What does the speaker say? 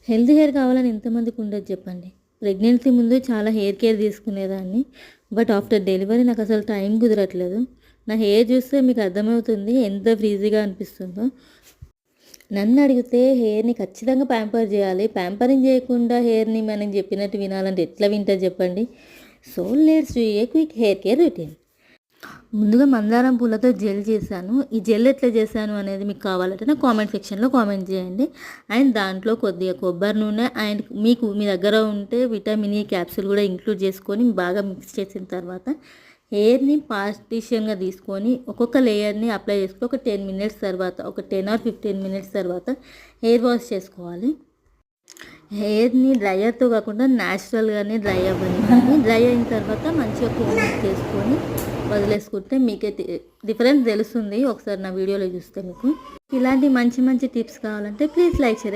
Healthy hair కావాలని ఎంతమందికి ఉండదు చెప్పండి. ప్రెగ్నెన్సీ ముందు చాలా హెయిర్ కేర్ తీసుకునేదాన్ని. బట్ ఆఫ్టర్ డెలివరీ నాకు అసలు టైం కుదరట్లేదు. నా హెయిర్ చూస్తే మీకు అర్థమవుతుంది ఎంత ఫ్రీజీగా అనిపిస్తుందో. నన్ను అడిగితే హెయిర్ని ఖచ్చితంగా ప్యాంపర్ చేయాలి. ప్యాంపరింగ్ చేయకుండా హెయిర్ని మనం చెప్పినట్టు వినాలంటే ఎట్లా వింటారు చెప్పండి. So let's do a quick hair care routine. ముందుగా మందారం పూలతో జెల్ చేశాను. ఈ జెల్ ఎట్లా చేశాను అనేది మీకు కావాలంటే నా కామెంట్ సెక్షన్లో కామెంట్ చేయండి. అండ్ దాంట్లో కొద్దిగా కొబ్బరి నూనె అండ్ మీకు మీ దగ్గర ఉంటే విటమిన్ ఈ క్యాప్సూల్ కూడా ఇంక్లూడ్ చేసుకొని బాగా మిక్స్ చేసిన తర్వాత హెయిర్ని పార్టిషన్గా తీసుకొని ఒక్కొక్క లేయర్ని అప్లై చేసుకొని ఒక 10 మినిట్స్ తర్వాత, ఒక 10 or 15 మినిట్స్ తర్వాత హెయిర్ వాష్ చేసుకోవాలి. హెయిర్ని డ్రైయర్తో కాకుండా న్యాచురల్గానే డ్రై అవ్వనివ్వండి. డ్రై అయిన తర్వాత మంచిగా కోమ్ చేసుకొని వదిలేసుకుంటే మీకే డిఫరెన్స్ తెలుస్తుంది. ఒకసారి నా వీడియోలో చూస్తే మీకు ఇలాంటి మంచి మంచి టిప్స్ కావాలంటే ప్లీజ్ లైక్, షేర్ అండ్